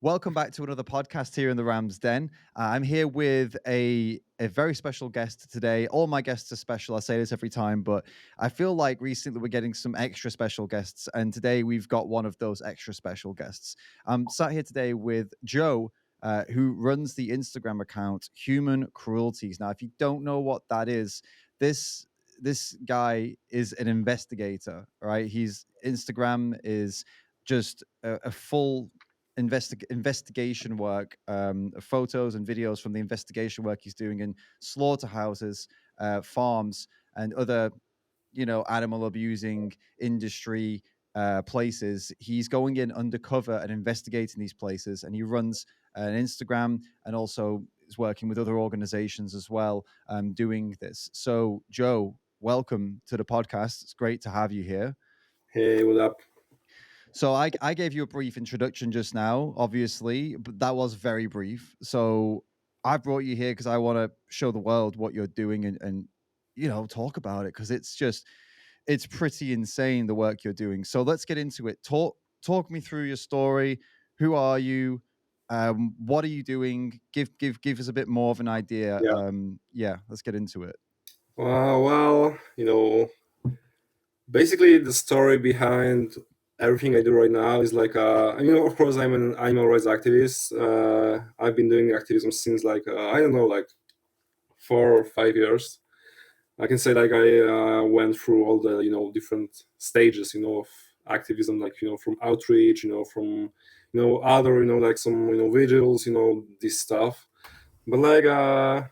Welcome back to another podcast here in the Rams Den. I'm here with a very special guest today. All my guests are special. I say this every time, but I feel like recently we're getting some extra special guests, and today we've got one of those extra special guests. I'm sat here today with Joe, who runs the Instagram account Human Cruelties. Now, if you don't know what that is, this this guy is an investigator, right? His Instagram is just a full investigation work, photos and videos from the investigation work he's doing in slaughterhouses, farms, and other, animal abusing industry places. He's going in undercover and investigating these places, and he runs an Instagram and also is working with other organizations as well, doing this. So, Joe, welcome to the podcast. It's great to have you here. Hey, what up? So I gave you a brief introduction just now, obviously, but that was very brief. So I brought you here because I want to show the world what you're doing and talk about it because it's pretty insane the work you're doing. So let's get into it. Talk me through your story. Who are you? What are you doing? Give us a bit more of an idea. Yeah. Yeah, let's get into it. Basically, the story behind everything I do right now is like, of course, I'm an animal rights activist. I've been doing activism since like, I don't know, like 4 or 5 years. I can say like I went through all the, different stages, of activism, like, from outreach, from, other, like some, vigils, this stuff. But like, at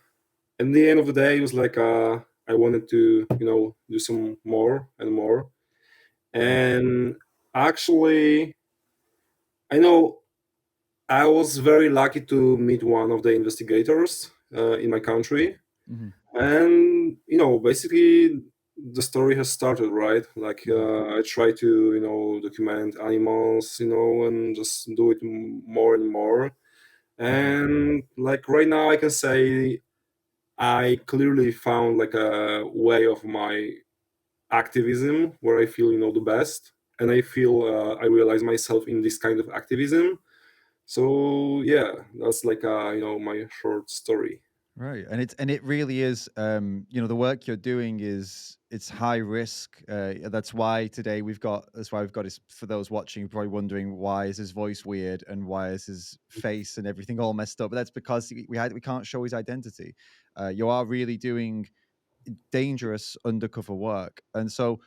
the end of the day, it was like I wanted to, do some more and more. And actually, I know I was very lucky to meet one of the investigators in my country, Hmm. and basically the story has started, right? Like Hmm. I try to, document animals, and just do it more and more. And like right now, I can say I clearly found like a way of my activism where I feel, the best, and I feel I realize myself in this kind of activism. So yeah, that's like my short story. Right. And it really is, the work you're doing it's high risk. That's why we've got his, for those watching probably wondering why is his voice weird and why is his face and everything all messed up. But that's because we can't show his identity. You are really doing dangerous undercover work. And so,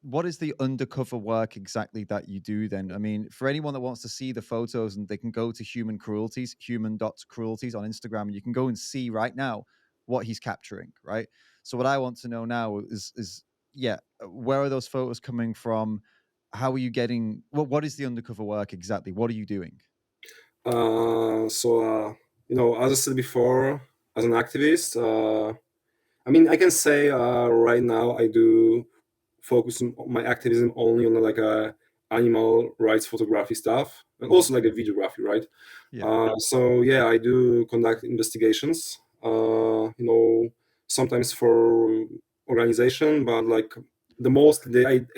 what is the undercover work exactly that you do then? I mean, for anyone that wants to see the photos, and they can go to Human Cruelties, human.cruelties on Instagram, and you can go and see right now what he's capturing, right? So what I want to know now is yeah, where are those photos coming from? How are you getting what is the undercover work exactly? What are you doing? As I said before, as an activist, I mean, I can say right now I do focus on my activism only on like animal rights photography stuff, and Mhm. also like a videography, right? Yeah. So yeah, I do conduct investigations. Sometimes for organization, but like the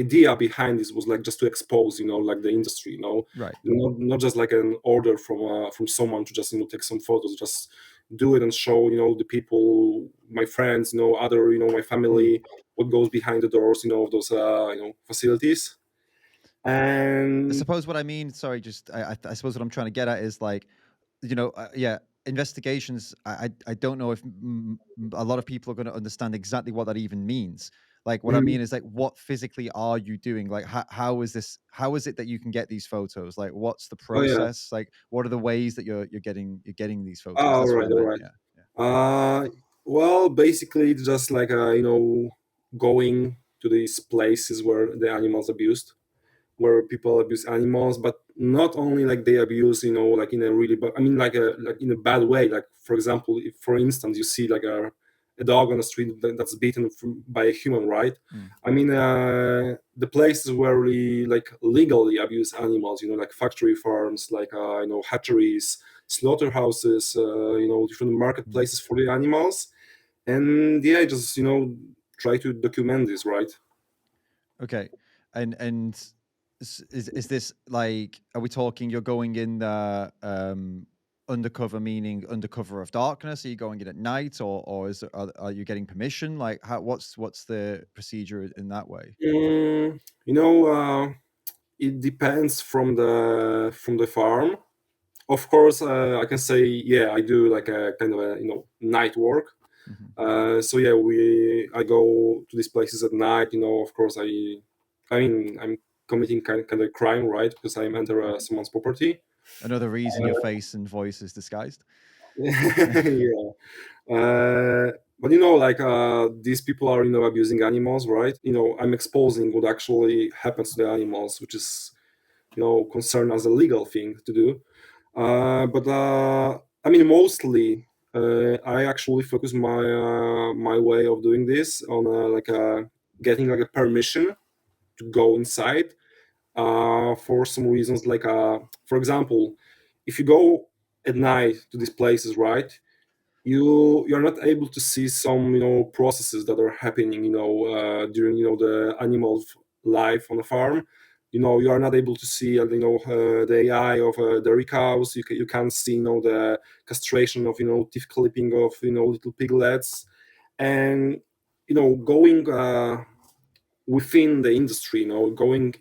idea behind this was like just to expose, like the industry, Right. not just like an order from someone to just take some photos, just do it and show the people, my friends, other my Mm. family, what goes behind the doors, of those facilities. I And suppose what I mean, sorry, just I suppose what I'm trying to get at is like, yeah, investigations. I don't know if a lot of people are going to understand exactly what that even means. Like, what I Mhm. mean is like, what physically are you doing? Like, how is this? How is it that you can get these photos? Like, what's the Oh yeah. process? Like, what are the ways that you're getting these photos? All That's what right, I all meant. right. Yeah. Yeah. Well, basically, it's just like going to these places where the animals abused, where people abuse animals, but not only like they abuse, like in a really, but I mean, like in a bad way. Like for example, if for instance you see like a dog on the street that's beaten by a human, right? Mm. I mean, the places where we like legally abuse animals, like factory farms, like hatcheries, slaughterhouses, different Mm. marketplaces for the animals, and yeah, just try to document this, right? Okay. And Is this like, are we talking you're going in the undercover, meaning undercover of darkness? Are you going in at night, or are you getting permission? Like, how what's the procedure in that way? You know, it depends from the farm. Of course, I can say, yeah, I do like a kind of a night work. Hmm. So yeah, we I go to these places at night. Of course, I mean, I'm committing kind of crime, right? Because I'm enter someone's property. Another reason your face and voice is disguised. Yeah. But like these people are abusing animals, right? I'm exposing what actually happens to the animals, which is concerned as a legal thing to do. But I mean, mostly I actually focus my way of doing this on getting like a permission to go inside for some reasons. Like, for example, if you go at night to these places, right? You're not able to see some processes that are happening during the animal's life on the farm. You are not able to see the AI of dairy cows. You can't see the castration of teeth clipping of little piglets. And going within the industry, going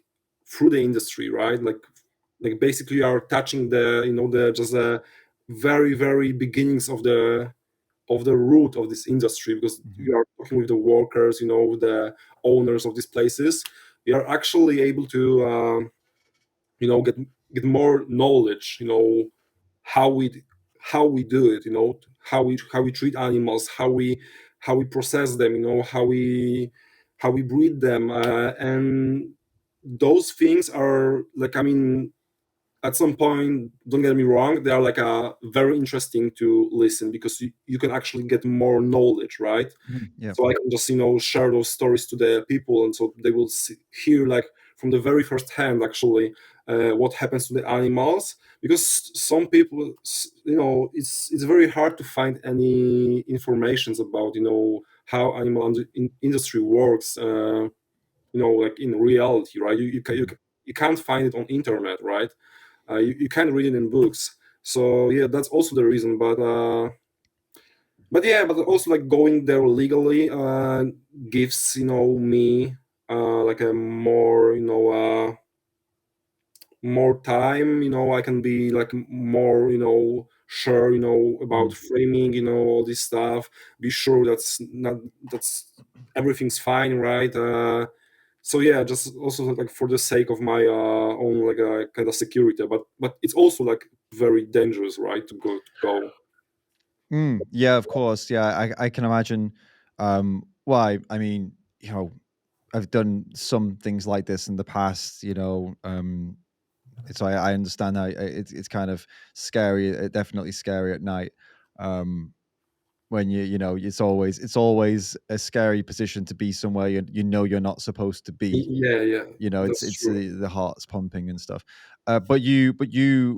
through the industry, right? Like basically you are touching the the just the very very beginnings of the root of this industry, because Mhm. you are talking with the workers, with the owners of these places. You are actually able to get more knowledge, how we how we do it, how we treat animals, how we process them, how we breed them, and those things are like, I mean, at some point, don't get me wrong, they are like very interesting to listen, because you can actually get more knowledge, right? Mhm. Yeah. So I can just share those stories to the people, and so they will hear like from the very first hand actually what happens to the animals. Because some people, it's very hard to find any informations about how animal industry works, like in reality, right? Mhm. You can't find it on internet, right? You can't read it in books. So yeah, that's also the reason. But yeah, but also like going there legally gives me like a more more time. I can be like more sure about Mm. framing all this stuff. Be sure that's everything's fine, right? So yeah, just also like for the sake of my own like kind of security, but it's also like very dangerous, right? To go. Yeah, of course. Yeah, I can imagine. Why? I mean, I've done some things like this in the past. So I understand how it's kind of scary. Definitely scary at night. Um, when it's always a scary position to be somewhere you're not supposed to be. Yeah, yeah, It's that's true. the heart's pumping and stuff. But you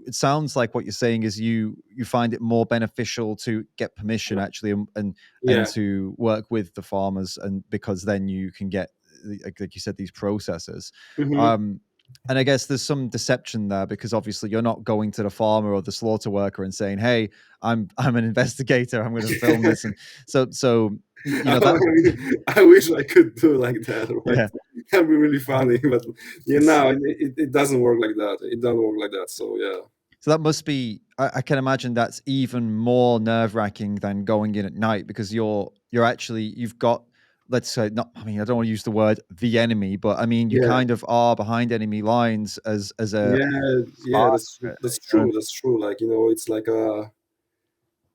it sounds like what you're saying is you find it more beneficial to get permission actually, and Yeah. to work with the farmers, and because then you can get, like you said, these processes. Hmm. Um, and I guess there's some deception there, because obviously you're not going to the farmer or the slaughter worker and saying, "Hey, I'm an investigator. I'm going to film this." And so that. I wish I could do like that, right? Yeah. That'd be really funny, but It's it doesn't work like that. It doesn't work like that. So yeah, So that must be. I can imagine that's even more nerve wracking than going in at night, because you're actually, you've got, let's say, not. I mean, I don't want to use the word the enemy, but I mean you yeah, kind of are behind enemy lines as a yeah, yeah. farmer, That's you know? true. That's true. Like it's like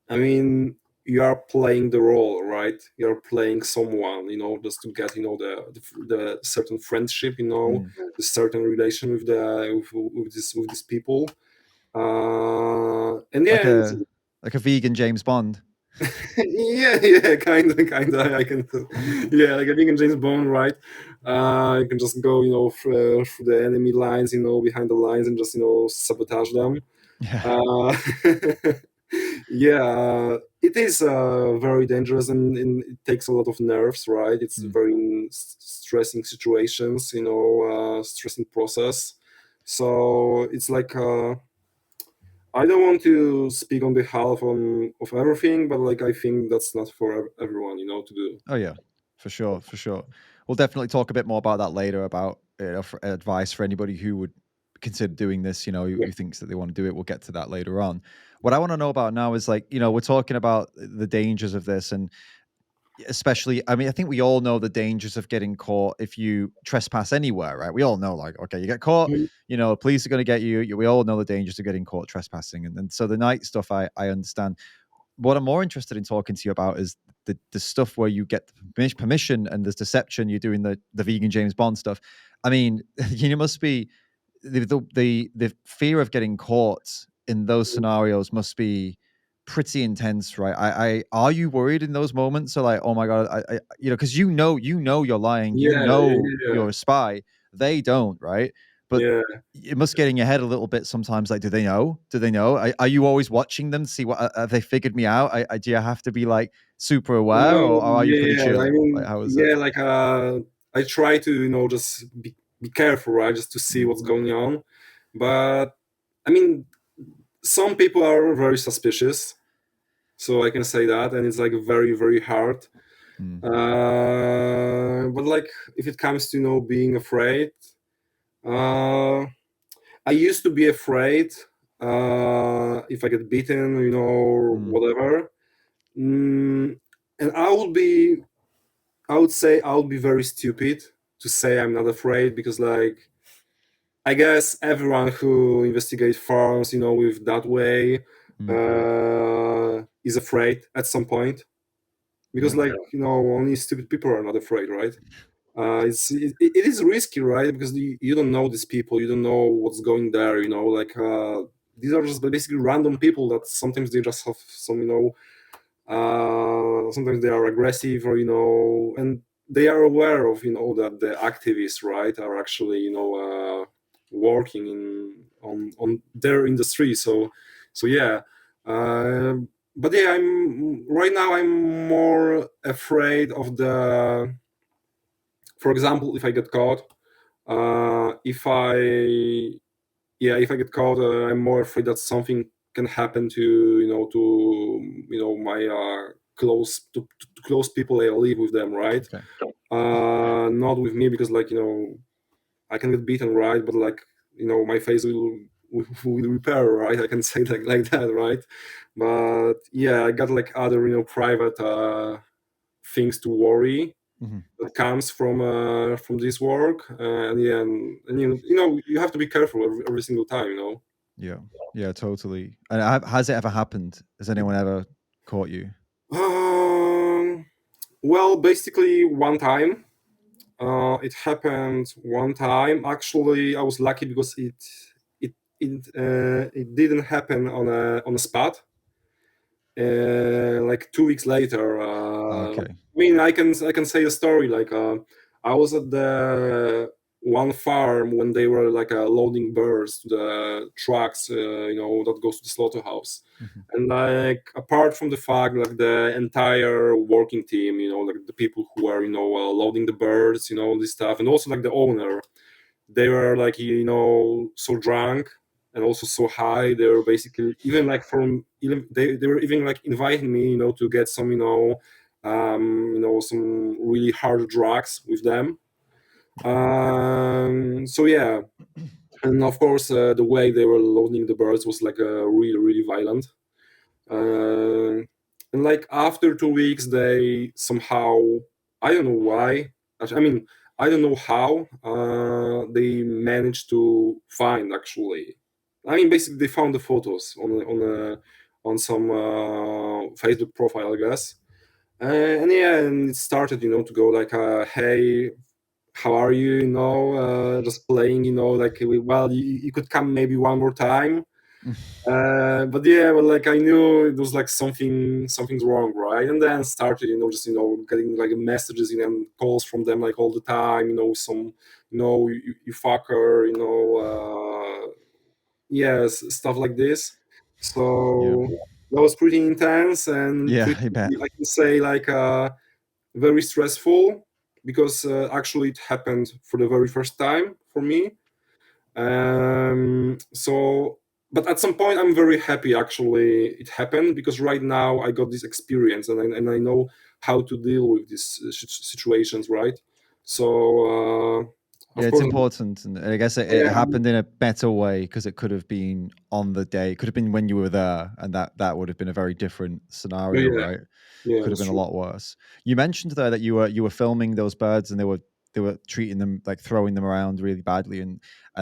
I mean, you are playing the role, right? You're playing someone, just to get the certain friendship, Mm. the certain relation with with these people. And Like yeah, and a vegan James Bond. yeah, yeah, kind of. I can, yeah, like I think in James Bond, right? You can just go, through the enemy lines, behind the lines, and just sabotage them. Yeah. Uh, Yeah, it is very dangerous, and it takes a lot of nerves, right? It's Mm. very stressing situations, stressing process. So it's like I don't want to speak on behalf of everything, but like I think that's not for everyone, to do. Oh yeah, for sure, for sure. We'll definitely talk a bit more about that later about for advice for anybody who would consider doing this. Yeah. Who thinks that they want to do it. We'll get to that later on. What I want to know about now is like we're talking about the dangers of this, and especially, I mean, I think we all know the dangers of getting caught if you trespass anywhere, right? We all know, like, okay, you get caught, Mhm. police are going to get you. We all know the dangers of getting caught trespassing, and so the night stuff, I understand. What I'm more interested in talking to you about is the stuff where you get permission and there's deception. You're doing the vegan James Bond stuff. I mean, you must be the fear of getting caught in those scenarios must be pretty intense, right? I are you worried in those moments? So like, oh my god, because you're lying, Yeah, yeah, you're a spy. They don't, right? But yeah. it must get in your head a little bit sometimes. Like, do they know? Do they know? Are you always watching them to see what have they figured me out? Do you have to be like super aware, No, or are you pretty yeah. I chill? Like, mean, how is it? yeah, like I try to, just be careful, right? Just to see Mm, what's going on. But I mean, some people are very suspicious, so I can say that, and it's like very, very hard. mm, But like, if it comes to being afraid, uh, I used to be afraid if I get beaten, or mm, whatever. Mm, and I would say I would be very stupid to say I'm not afraid, because like I guess everyone who investigates farms, with that way, mm. is afraid at some point, because Yeah. like only stupid people are not afraid, right? It is risky, right? Because you don't know these people, you don't know what's going there, like these are just basically random people that sometimes they just have some sometimes they are aggressive, or and they are aware of that the activists, right, are actually working on their industry. So yeah. But yeah, I'm right now I'm more afraid of the, for example, if I get caught, if I yeah, if I get caught, I'm more afraid that something can happen to my to close people I live with them, right? Okay. Not with me, because like I can get beaten, right? But like my face will repair, right? I can say like that, right? But yeah, I got like other private things to worry Mhm. that comes from this work, and yeah, and you have to be careful every single time, Yeah. Yeah, totally. And has it ever happened? Has anyone ever caught you? um, well, basically one time, it happened one time. Actually, I was lucky because it didn't happen on a spot. Like 2 weeks later, Okay. I mean, I can say a story. Like I was at the one farm when they were like loading birds to the trucks, that goes to the slaughterhouse. Mhm. And like apart from the fact, like the entire working team, like the people who are loading the birds, this stuff, and also like the owner, they were like so drunk and also so high. They were basically even like they were even like inviting me to get some some really hard drugs with them. So yeah, and of course the way they were loading the birds was like really, really violent. uh, and like after 2 weeks, they somehow, I don't know why. I mean, I don't know how they managed to find actually. I mean, basically, they found the photos on some Facebook profile, I guess. And yeah, and it started, to go like, hey, how are you? Just playing, like, well, you could come maybe one more time. But yeah, but like I knew it was like something's wrong, right? And then started, just getting like messages, and calls from them like all the time, some, you fucker, yes, stuff like this. Yeah. So that was pretty intense and Yeah, pretty, I bet. I can say, like very stressful, because actually it happened for the very first time for me. So, but at some point, I'm very happy actually it happened, because right now I got this experience, and I know how to deal with these situations, right? So, Yeah, of it's course, important, and I guess it yeah, happened in a better way because it could have been on the day. It could have been when you were there, and that would have been a very different scenario, yeah, right? yeah, Could have that's been a true. lot worse. You mentioned there that you were filming those birds, and they were treating them, like throwing them around really badly, and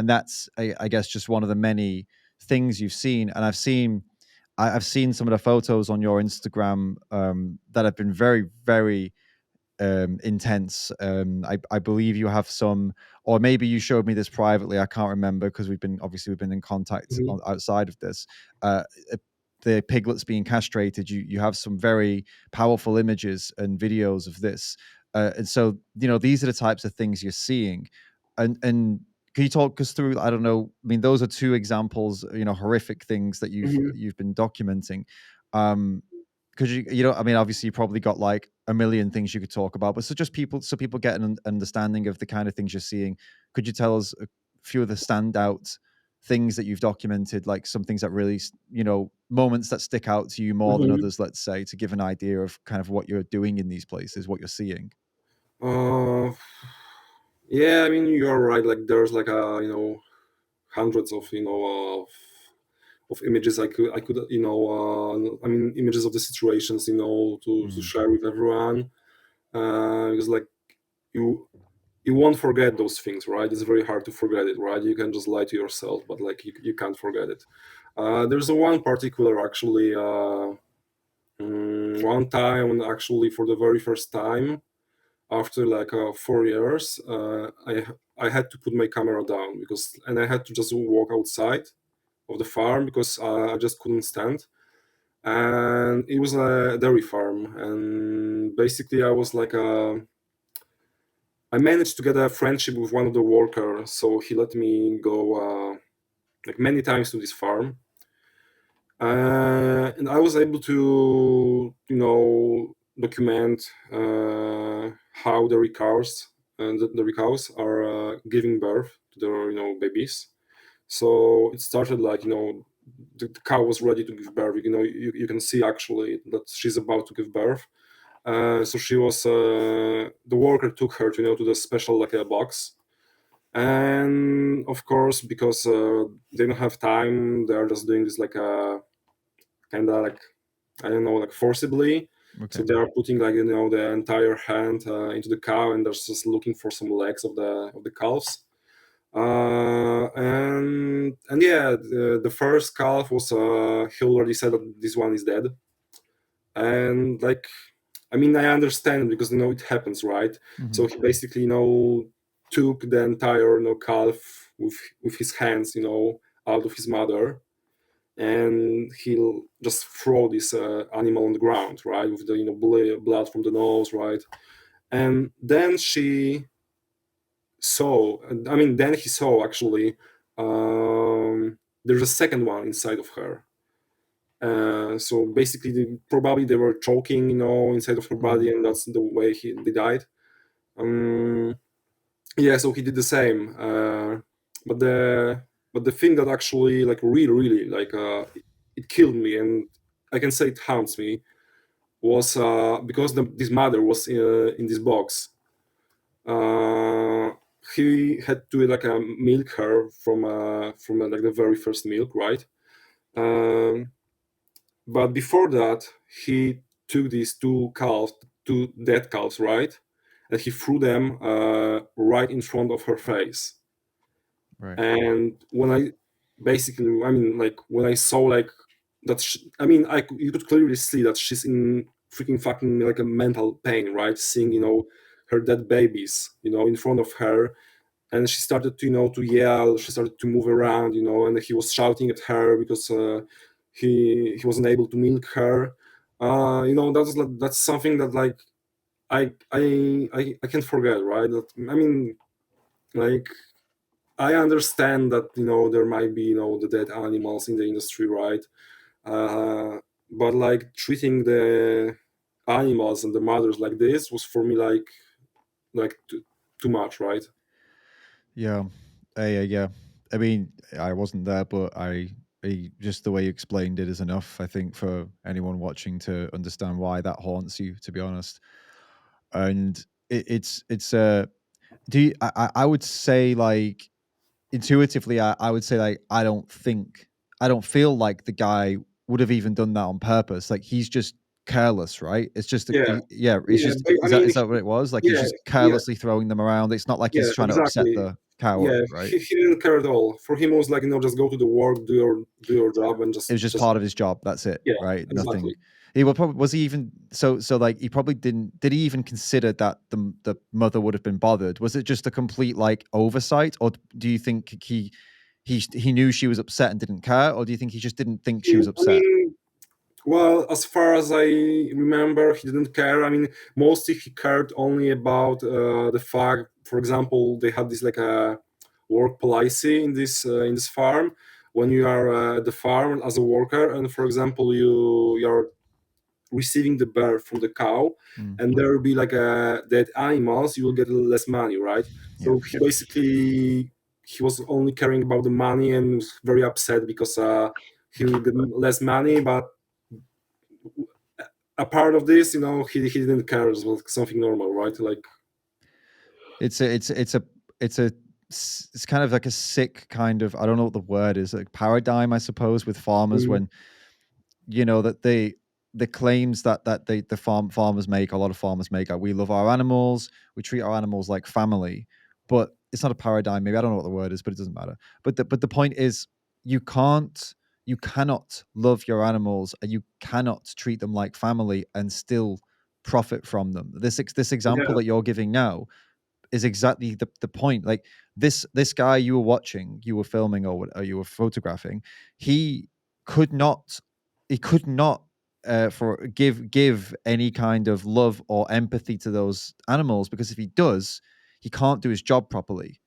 that's I guess just one of the many things you've seen. And I've seen some of the photos on your Instagram that have been very, very intense. I believe you have some, or maybe you showed me this privately. I can't remember because we've been in contact Mhm, outside of this. Uh, uh, the piglets being castrated. You have some very powerful images and videos of this, and so these are the types of things you're seeing, and. Can you talk us through? I don't know. I mean, those are two examples. Horrific things that mhm, you've been documenting. Um, because I mean, obviously you probably got like a million things you could talk about, but so people get an understanding of the kind of things you're seeing. Could you tell us a few of the standout things that you've documented, like some things that really moments that stick out to you more than mhm. others, let's say, to give an idea of kind of what you're doing in these places, what you're seeing. Uh, yeah, I mean, you're right. Like, there's like hundreds of of images I could I mean, images of the situations, to Mm, share with everyone, because like you you won't forget those things, right? It's very hard to forget it, right? You can just lie to yourself, but like you can't forget it. There's a one particular actually, one time when actually for the very first time after like 4 years, I had to put my camera down, and I had to just walk outside of the farm, because I just couldn't stand. And it was a dairy farm, and basically I managed to get a friendship with one of the workers, so he let me go like many times to this farm, and I was able to document how the cows and the cows are giving birth to their babies. So it started like the cow was ready to give birth. You can see actually that she's about to give birth. So she was the worker took her to to the special like a box, and of course because they don't have time, they are just doing this like a kind of like, I don't know, like forcibly. So okay. they are putting like the entire hand into the cow, and they're just looking for some legs of the calves. And yeah, the first calf was he already said that this one is dead, and like, I mean, I understand, because it happens, right? Hmm. So he basically took the entire calf with his hands, out of his mother, and he'll just throw this animal on the ground, right, with the blood from the nose, right, and then she saw. I mean, then he saw actually. There's a second one inside of her. So basically, probably they were choking, inside of her body, Mm, and that's the way they died. Um, yeah, so he did the same. But the thing that actually like really, really like it killed me, and I can say it haunts me, was because this mother was in this box. Uh, he had to like milk her from like the very first milk, right? Um, but before that, he took these two dead calves, right? And he threw them right in front of her face. right. And when I basically, I mean, like when I saw like that, I mean, you could clearly see that she's in freaking fucking like a mental pain, right? Seeing her dead babies, in front of her, and she started to to yell. She started to move around, and he was shouting at her because he wasn't able to milk her. That's something that like I can't forget, right? I mean, like, I understand that there might be the dead animals in the industry, right? Uh, but like treating the animals and the mothers like this was for me like too much, right? Yeah. Yeah. I mean, I wasn't there, but just the way you explained it is enough, I think, for anyone watching to understand why that haunts you, to be honest. And it's do you, I would say, like, intuitively, I would say, like, I don't feel like the guy would have even done that on purpose. Like, he's just careless, right? It's just Yeah, yeah, it's yeah. just, But, I mean, is that what it was? Like, he's yeah, just yeah, carelessly throwing them around. It's not like yeah, he's trying to upset exactly. the cow, Yeah, right? he didn't care at all. For him, it was like, just go to the work, do your job, and It was just just part of his job. That's it, yeah, right? exactly. Nothing. He will probably, was he even so like, he probably didn't, did he even consider that the mother would have been bothered? Was it just a complete, like, oversight, or do you think he knew she was upset and didn't care, or do you think he just didn't think she was I upset? mean, well, as far as I remember, he didn't care. I mean, mostly he cared only about the fact, for example, they had this like a work policy in this farm. When you are at the farm as a worker, and for example, you are receiving the birth from the cow, Mm, and there will be like a dead animals, you will get less money, right? yeah. So he basically he was only caring about the money and was very upset because he will get less money, but a part of this, he didn't care. It was something normal, right? Like, It's a it's kind of like a sick kind of, I don't know what the word is, like, paradigm, I suppose, with farmers, mm, when that the claims that the farmers make, a lot of farmers make, we love our animals, we treat our animals like family. But it's not a paradigm, maybe, I don't know what the word is, but it doesn't matter. But the point is, you can't you cannot love your animals, and you cannot treat them like family and still profit from them. This example yeah, that you're giving now is exactly the point. Like, this guy you were watching, you were filming, or you were photographing, he could not he could not for give any kind of love or empathy to those animals, because if he does, he can't do his job properly,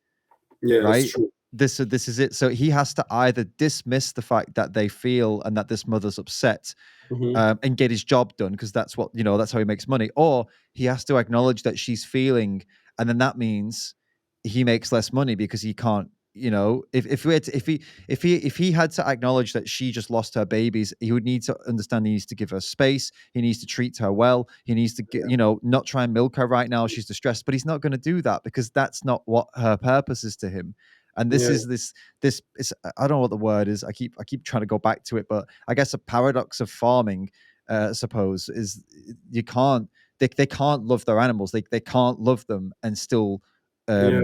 yeah, that's right? true. This is it. So he has to either dismiss the fact that they feel and that this mother's upset, Hmm. and get his job done, because that's what, that's how he makes money. Or he has to acknowledge that she's feeling, and then that means he makes less money, because he can't. If we had to, if he had to acknowledge that she just lost her babies, he would need to understand he needs to give her space. He needs to treat her well. He needs to get, not try and milk her right now. She's distressed, but he's not going to do that, because that's not what her purpose is to him. And this Yeah, is this is, I don't know what the word is. I keep trying to go back to it, but I guess a paradox of farming, I suppose, is you can't they can't love their animals. They can't love them and still yeah.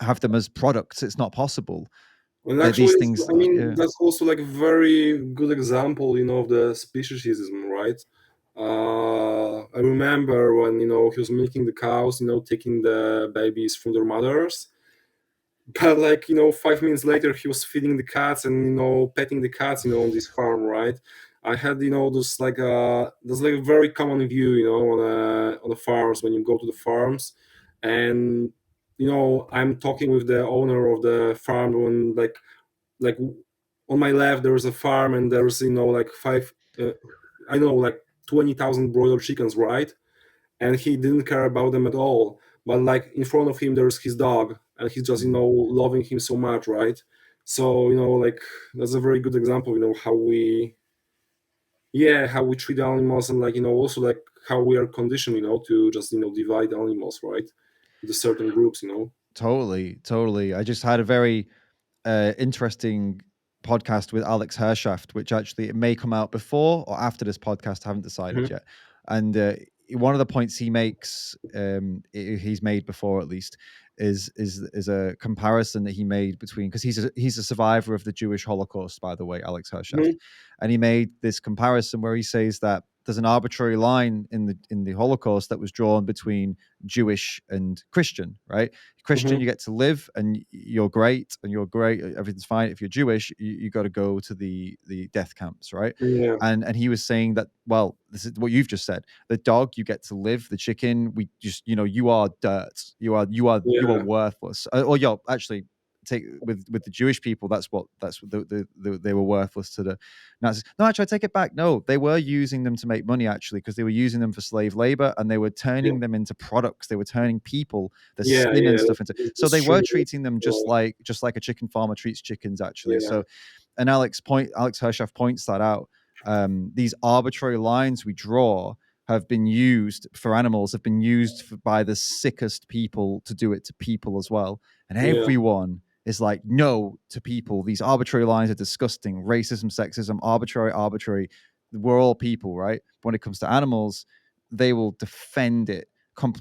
have them as products. It's not possible. And actually, These things, I mean, yeah. that's also like a very good example, of the speciesism, right? I remember when he was milking the cows, taking the babies from their mothers, but like 5 minutes later he was feeding the cats and petting the cats on this farm, right? I had those like there's like a very common view on the farms when you go to the farms, and I'm talking with the owner of the farm when like on my left there's a farm and there's like five I know like 20,000 broiler chickens, right? And he didn't care about them at all. But like in front of him, there's his dog, and he's just Mm. loving him so much, right? So like that's a very good example, how we how we treat animals, and like also like how we are conditioned, to just divide animals, right, into certain groups, Totally, totally. I just had a very interesting podcast with Alex Hershaft, which actually, it may come out before or after this podcast. I haven't decided Hmm. yet. And one of the points he makes, he's made before at least, is a comparison that he made between, because he's a survivor of the Jewish Holocaust, by the way, Alex Hershaft, Hmm. and he made this comparison where he says that there's an arbitrary line in the Holocaust that was drawn between Jewish and Christian, right? Christian, Hmm. you get to live and you're great, and you're great, everything's fine. If you're Jewish, you got to go to the death camps, right? Yeah, And he was saying that, well, this is what you've just said. The dog, you get to live. The chicken, we just, you are dirt. You are yeah, worthless. Or, yo, actually, take with the Jewish people. That's what they were worthless to the Nazis. No, actually, I take it back. No, they were using them to make money actually, because they were using them for slave labor, and they were yeah, turning them into products. They were turning people, the yeah, skin and yeah. stuff into. So That's they true. were treating them Well, just like a chicken farmer treats chickens actually. yeah, So, and Alex Hershoff points that out. These arbitrary lines we draw have been used for animals, have been used by the sickest people to do it to people as well. And yeah, everyone is like, no to people. These arbitrary lines are disgusting. Racism, sexism, arbitrary. We're all people, right? But when it comes to animals, they will defend it.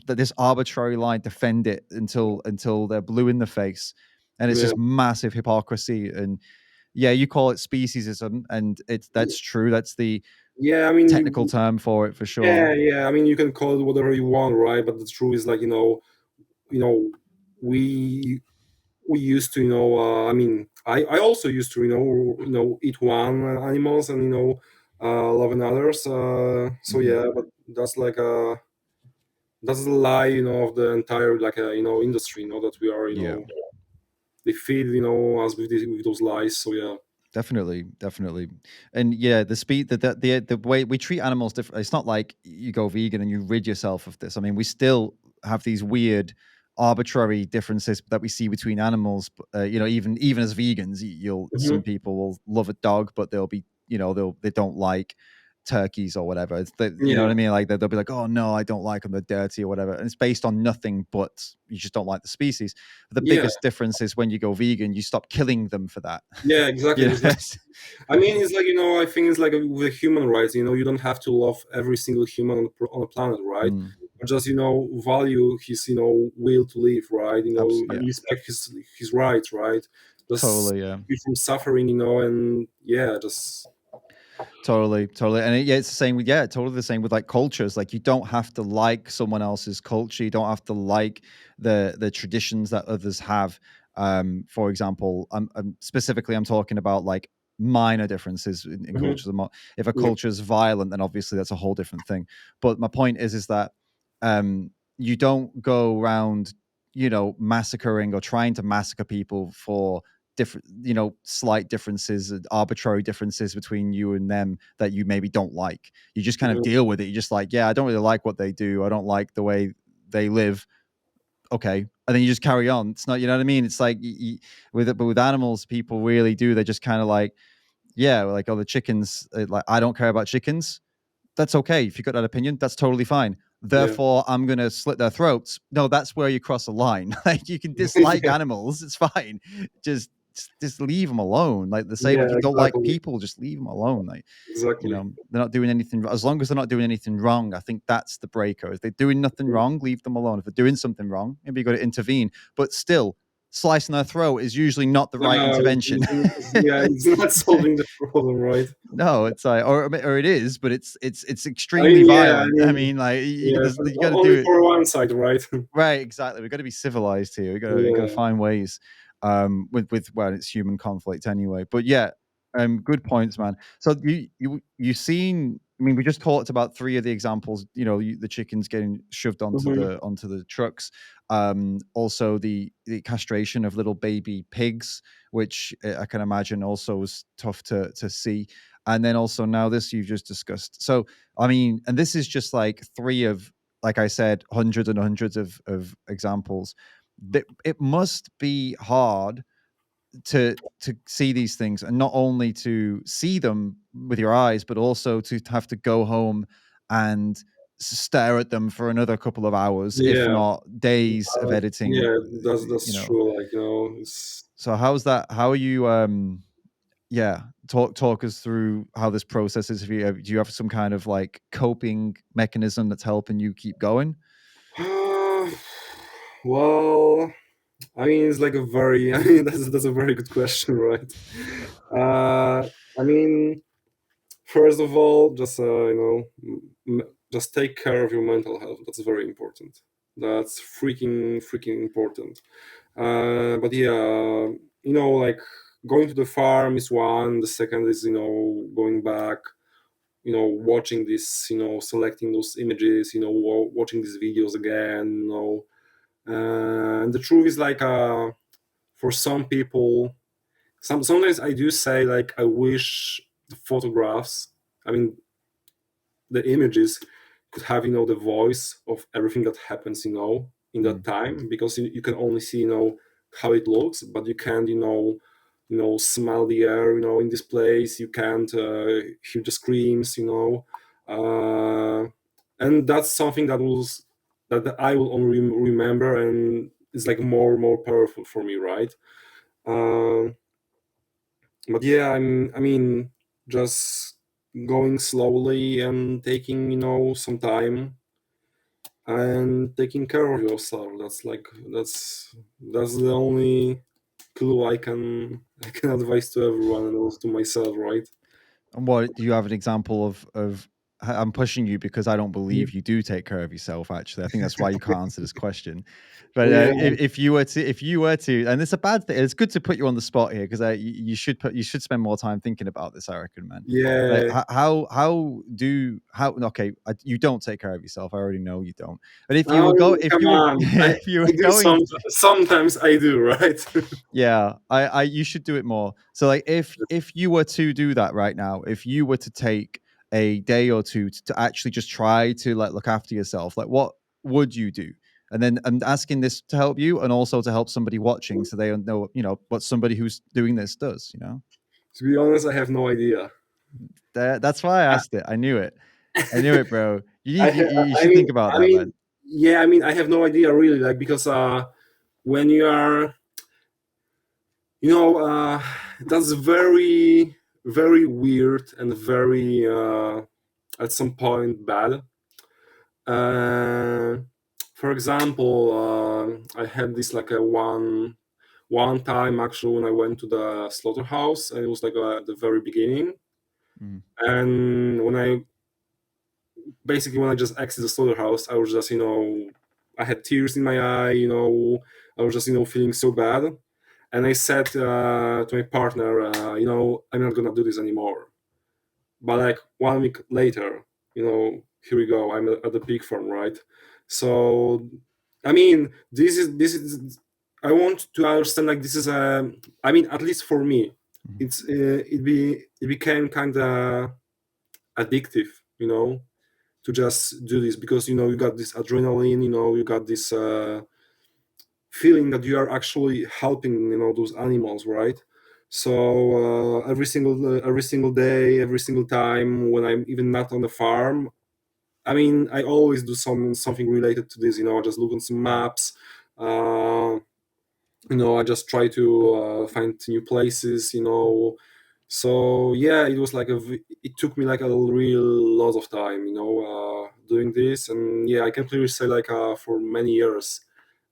This arbitrary line, defend it until they're blue in the face. And it's yeah, just massive hypocrisy. And yeah, you call it speciesism, and that's true. That's the yeah. I mean, technical term for it for sure. yeah, yeah. I mean, you can call it whatever you want, right? But the truth is, like, you know, we we used to, I mean, I also used to, eat one animals and loving others. So Hmm. yeah, but that's the lie, of the entire like industry, that we are, Yeah. they feed us with with those lies. So yeah. Definitely, definitely, and yeah, the speed the way we treat animals different. It's not like you go vegan and you rid yourself of this. I mean, we still have these weird, arbitrary differences that we see between animals. Even as vegans, you'll Hmm. some people will love a dog, but they'll be they don't like turkeys or whatever. You know what Yeah, I mean? Like they'll be like, oh no, I don't like them. They're dirty or whatever, and it's based on nothing but you just don't like the species. But the yeah, biggest difference is when you go vegan, you stop killing them for that. yeah, You exactly, know, exactly. I mean, it's like, I think it's like with human rights. You don't have to love every single human on the planet, right? mm, But just value his will to live, right? yeah, Respect his rights, right? Just totally, yeah, be from suffering, and yeah, just totally, and yeah, it's the same with totally the same with like cultures. Like you don't have to like someone else's culture. You don't have to like the traditions that others have. For example, specifically I'm talking about like minor differences in Mhm. cultures. If a Yeah. culture is violent, then obviously that's a whole different thing. But my point is that you don't go around, massacring or trying to massacre people for different, slight differences, arbitrary differences between you and them that you maybe don't like. You just kind of Mhm. deal with it. You're just like, yeah, I don't really like what they do. I don't like the way they live. Okay, and then you just carry on. It's not, you know what I mean? It's like but with animals, people really do. They just kind of like, yeah, like oh, the chickens. Like I don't care about chickens. That's okay. If you got that opinion, that's totally fine. Yeah. Therefore, I'm going to slit their throats. No, that's where you cross a line. Like you can dislike Yeah. animals, it's fine. Just leave them alone. Like the same, Yeah. if you don't like Exactly. people, just leave them alone. Like Exactly. they're not doing anything. As long as they're not doing anything wrong, I think that's the breaker. If they're doing nothing wrong, leave them alone. If they're doing something wrong, maybe you got to intervene. But still, slicing their throat is usually not the right No, intervention. yeah, it's not solving the problem, right? No, it's like, or it is, but it's I extremely mean, yeah, I violent. I mean, mean, like yeah, but you got to only do it for one side, right? right. Exactly. We got to be civilized here. You got to Yeah. find ways. With well, it's human conflict anyway. But yeah, good points, man. So you seen? I mean, we just talked about three of the examples. The chickens getting shoved Hmm. onto the trucks. Also the castration of little baby pigs, which I can imagine also was tough to see. And then also now this you've just discussed. So I mean, and this is just like three of, like I said, hundreds and hundreds of examples. That it must be hard to see these things, and not only to see them with your eyes, but also to have to go home and stare at them for another couple of hours, if Yeah. not days of editing. Yeah, that's true. Like, it's So how's that? How are you? Yeah, talk us through how this process is. If you do you have some kind of like coping mechanism that's helping you keep going? well, I mean, it's like a very, I mean, that's a very good question, right? I mean, first of all, just just take care of your mental health. That's very important. That's freaking important. But yeah, like going to the farm is one. The second is going back. Watching this. Selecting those images. Watching these videos again. And the truth is like, for some people, sometimes I do say like I wish the photographs, I mean the images, could have the voice of everything that happens in that Mm. time, because you can only see how it looks, but you can't smell the air in this place. You can't hear the screams, and that's something that I will only remember, and it's like more powerful for me, right? um, but yeah, I mean, just going slowly and taking some time and taking care of yourself. That's the only clue I can advise to everyone, and also to myself, right? And what do you have an example of I'm pushing you because I don't Mhm. believe you do take care of yourself, actually. I think that's why you can't answer this question. But Yeah, if you were to, and it's a bad thing, it's good to put you on the spot here because you should spend more time thinking about this, I reckon, man. Like yeah. okay, you don't take care of yourself. I already know you don't. But Oh, if come you were on! if you were I do going sometimes I do, right? yeah, you should do it more. So like if you were to do that right now, if you were to take a day or two to actually just try to like look after yourself, like what would you do? And then I'm asking this to help you and also to help somebody watching so they know, what somebody who's doing this does, To be honest, I have no idea. That's why I asked it. I knew it. I knew it, bro. I, You I should mean, think about I that, mean, man. yeah, I mean, I have no idea really, like, because when you are, you know, that's very weird and very at some point bad. Uh, for example, I had this like a one time actually when I went to the slaughterhouse, and it was like at the very beginning, Mm, and when I just exited the slaughterhouse, I was just, I had tears in my eye, I was just, feeling so bad. And I said to my partner, I'm not gonna do this anymore. But like 1 week later, here we go. I'm at the pig farm, right? So, I mean, this is. I want to understand like this is a. I mean, at least for me, mm, it became kind of addictive, to just do this, because you got this adrenaline, you got this feeling that you are actually helping those animals, right? So every single day, every single time when I'm even not on the farm, I mean, I always do something related to this. I just look on some maps. uh, I just try to find new places. So yeah, it was like it took me like a real lot of time, doing this. And yeah, I can clearly say like for many years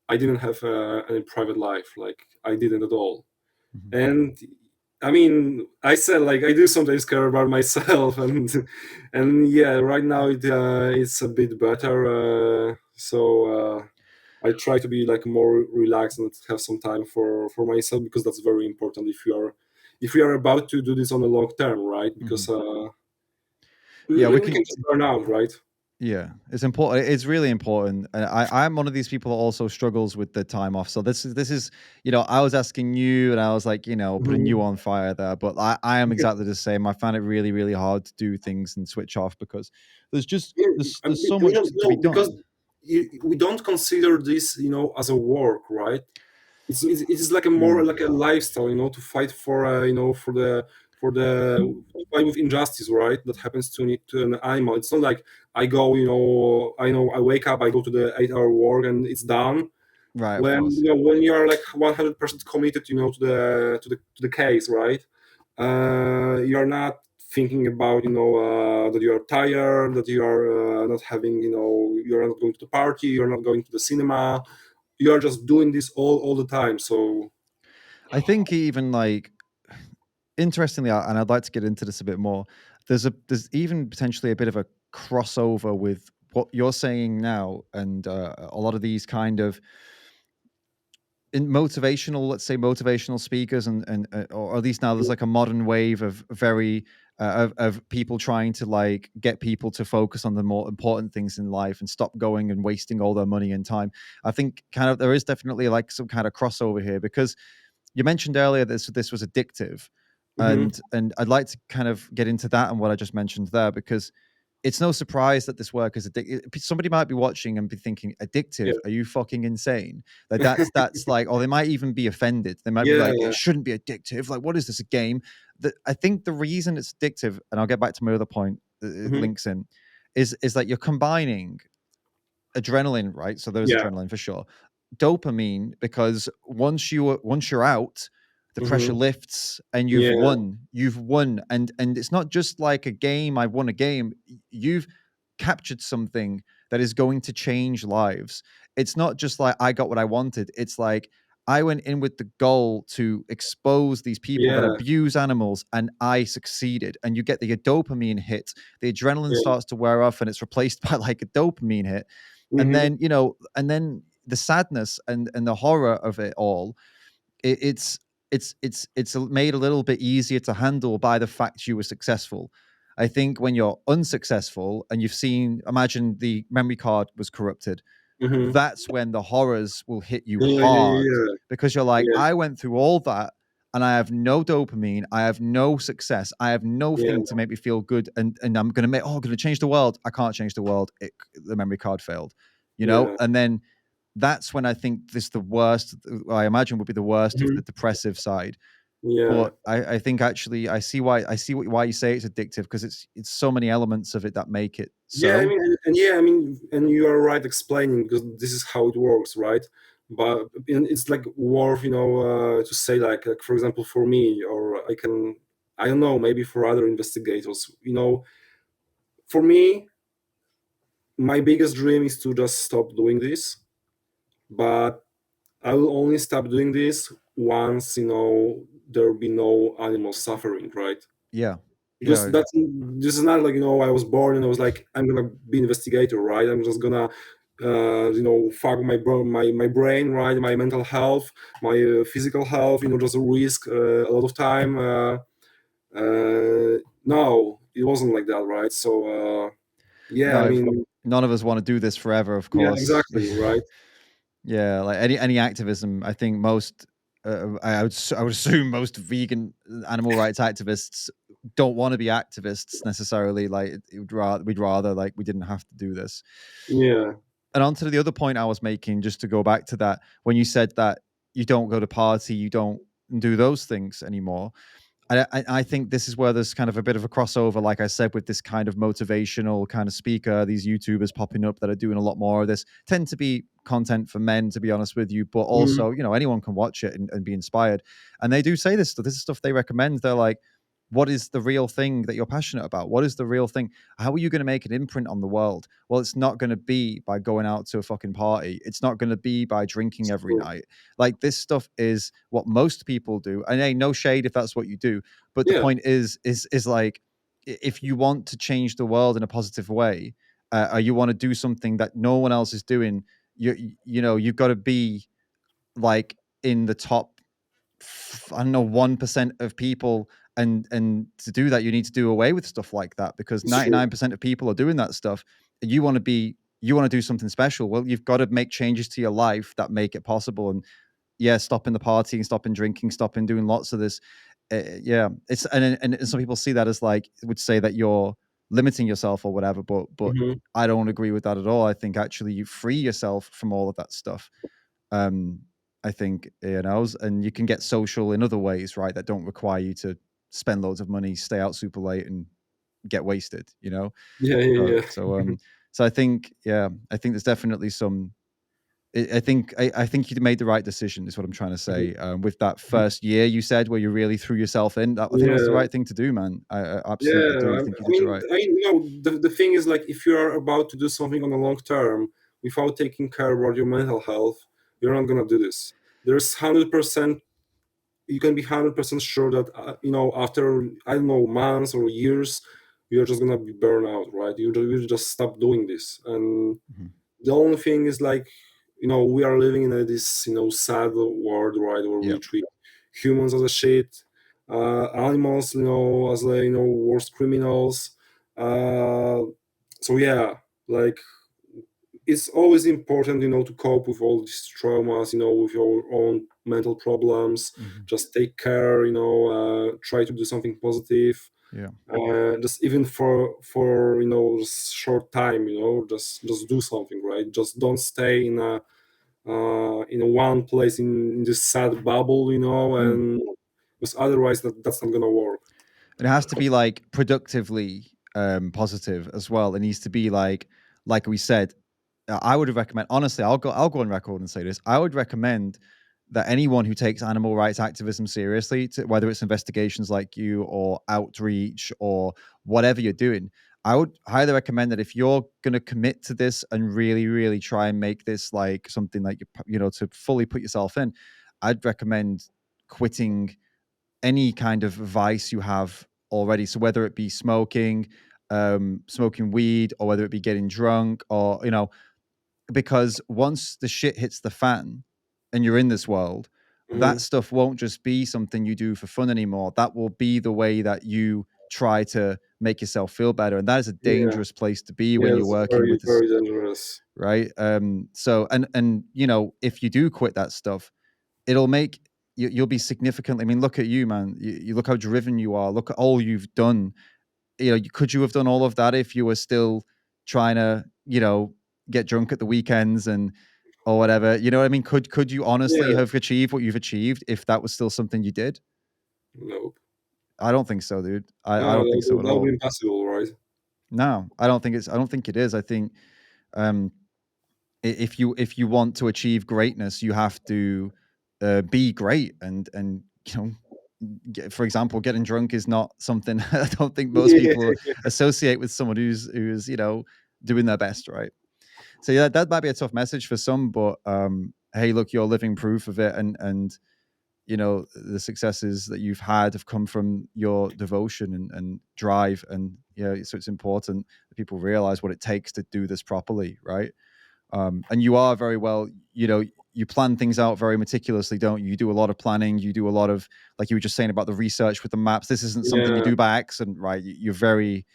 I didn't have any private life. Like, I didn't at all. mhm. And I mean, I said like I do sometimes care about myself, and yeah, right now it's a bit better. So I try to be like more relaxed and have some time for myself, because that's very important if you are about to do this on a long term, right? Because Mhm. Yeah, we can just burn out, right? yeah, it's important. It's really important. And I'm one of these people that also struggles with the time off. So this is, I was asking you and I was like, putting you Mhm. on fire there. But I am exactly the same. I find it really, really hard to do things and switch off because Yeah, there's so we much don't to be know, because done. we don't consider this, as a work, right? It is like a more Mm, like a lifestyle, to fight for, for the to fight with injustice, right? That happens to an animal. It's not like I go, I wake up, I go to the 8 hour work, and it's done. right, of When course. when you are like 100% committed, to the case, right? You're not thinking about, that you are tired, that you are not having, you're not going to the party, you're not going to the cinema. You are just doing this all the time. So I think even like interestingly, and I'd like to get into this a bit more. There's even potentially a bit of a crossover with what you're saying now, and a lot of these kind of in motivational, let's say motivational speakers, and or at least now there's like a modern wave of very of people trying to like get people to focus on the more important things in life and stop going and wasting all their money and time. I think kind of there is definitely like some kind of crossover here because you mentioned earlier this was addictive, Hmm. and I'd like to kind of get into that and what I just mentioned there, because it's no surprise that this work is addictive. Somebody might be watching and be thinking, "Addictive? Yeah. Are you fucking insane?" Like that's like, or they might even be offended. They might be Yeah. like, Yeah. "It shouldn't be addictive. Like, what is this, a game?" That I think the reason it's addictive, and I'll get back to my other point that it Hmm. links in, is that you're combining adrenaline, right? So there's Yeah. adrenaline for sure. Dopamine, because once you're out, the pressure Hmm. lifts and you've Yeah. won. You've won, and it's not just like a game. I've won a game. You've captured something that is going to change lives. It's not just like I got what I wanted. It's like I went in with the goal to expose these people that Yeah. abuse animals, and I succeeded. And you get the dopamine hit. The adrenaline Yeah. starts to wear off, and it's replaced by like a dopamine hit. And Hmm. then, and then the sadness and the horror of it all, it's made a little bit easier to handle by the fact you were successful. I think when you're unsuccessful and you've seen, imagine the memory card was corrupted, Hmm. that's when the horrors will hit you Yeah. hard, Yeah. because you're like, Yeah. I went through all that and I have no dopamine, I have no success, I have no Yeah. thing to make me feel good, and I'm gonna make, oh, I'm gonna change the world. I can't change the world. The memory card failed, Yeah. and then that's when I think this the worst. I imagine would be the worst of Hmm. the depressive side. Yeah. But I think actually I see why you say it's addictive, because it's so many elements of it that make it Yeah, I so. mean, and yeah, I mean, and you are right explaining because this is how it works, right? But it's like worth, to say like for example, for me, or I don't know, maybe for other investigators, for me, my biggest dream is to just stop doing this, but I will only stop doing this once, there will be no animal suffering, right? Yeah, Because yeah, this is not like, I was born and I was like, I'm gonna be investigator, right? I'm just gonna fuck my brain, right? My mental health, my physical health, just risk a lot of time. No, it wasn't like that, right? So yeah, I no. mean, None of us want to do this forever, of yeah, course. exactly, right. Yeah, like any activism, I think most, I would assume most vegan animal rights activists don't want to be activists necessarily. Like we'd rather like we didn't have to do this. Yeah. And on to the other point I was making, just to go back to that, when you said that you don't go to party, you don't do those things anymore. I think this is where there's kind of a bit of a crossover, like I said, with this kind of motivational kind of speaker, these YouTubers popping up that are doing a lot more of this, tend to be content for men, to be honest with you, but Mhm. also, anyone can watch it and be inspired. And they do say this stuff. This is stuff they recommend. They're like, what is the real thing that you're passionate about? What is the real thing? How are you going to make an imprint on the world? Well, it's not going to be by going out to a fucking party. It's not going to be by drinking It's every true. night. Like, this stuff is what most people do. And hey, no shade if that's what you do, but the Yeah. point is like, if you want to change the world in a positive way, or you want to do something that no one else is doing, you've got to be like in the top, I don't know, 1% of people. And to do that, you need to do away with stuff like that, because It's true. 99% of people are doing that stuff. And you want to do something special. Well, you've got to make changes to your life that make it possible. And yeah, stopping the partying, stopping drinking, stopping doing lots of this. Yeah, it's and some people see that as like, would say that you're limiting yourself or whatever, but Hmm. I don't agree with that at all. I think actually you free yourself from all of that stuff. Um, I think, and you can get social in other ways, right? That don't require you to spend loads of money, stay out super late, and get wasted. Yeah, So, yeah, so, um, so I think, yeah, I think there's definitely some. I think you made the right decision, is what I'm trying to yeah. say. With that first year you said, where you really threw yourself in, I think that was the Yeah. right thing to do, man. I absolutely Yeah, do I, think you I did the mean, right. I mean, the thing is like if you are about to do something on the long term without taking care about your mental health, you're not gonna do this. There's 100%. You can be 100% sure that after I don't know months or years, you're just gonna be burned out, right? You just stop doing this, and Mhm. the only thing is like we are living in this sad world, right, where we Yep. treat humans as a shit, animals as worst criminals. uh so yeah, like it's always important, to cope with all these traumas, with your own mental problems. Mhm. Just take care, try to do something positive, Yeah. just even for just short time, just do something, right? Just don't stay in a one place in this sad bubble, Mm. and because otherwise that's not gonna work. It has to be like productively positive as well. It needs to be like we said, I would recommend honestly, I'll go on record and say this. I would recommend that anyone who takes animal rights activism seriously, whether it's investigations like you or outreach or whatever you're doing, I would highly recommend that if you're going to commit to this and really, really try and make this like something like to fully put yourself in, I'd recommend quitting any kind of vice you have already. So whether it be smoking, smoking weed, or whether it be getting drunk, or because once the shit hits the fan and you're in this world, that Hmm. stuff won't just be something you do for fun anymore. That will be the way that you try to make yourself feel better. And that is a Yeah, dangerous place to be when yeah, you're it's working very with this, very dangerous. right? So and if you do quit that stuff, it'll make you'll be significantly. I mean, look at you, man. You look how driven you are. Look at all you've done. Could you have done all of that if you were still trying to, get drunk at the weekends and or whatever? You know what I mean? Could you honestly Yeah, have achieved what you've achieved if that was still something you did? no, I don't think so, dude. I no, don't think so at that would be all. impossible, right? No, I don't think it is. I think um if you want to achieve greatness, you have to be great and for example, getting drunk is not something I don't think most people Yeah, associate with someone who's doing their best, right? So yeah, that might be a tough message for some, but hey, look, you're living proof of it, and the successes that you've had have come from your devotion and drive, and so it's important that people realize what it takes to do this properly, right? And you are very well, you plan things out very meticulously, don't you? You do a lot of planning. You do a lot of, like you were just saying about the research with the maps. This isn't something you yeah, do by accident, right? You're very,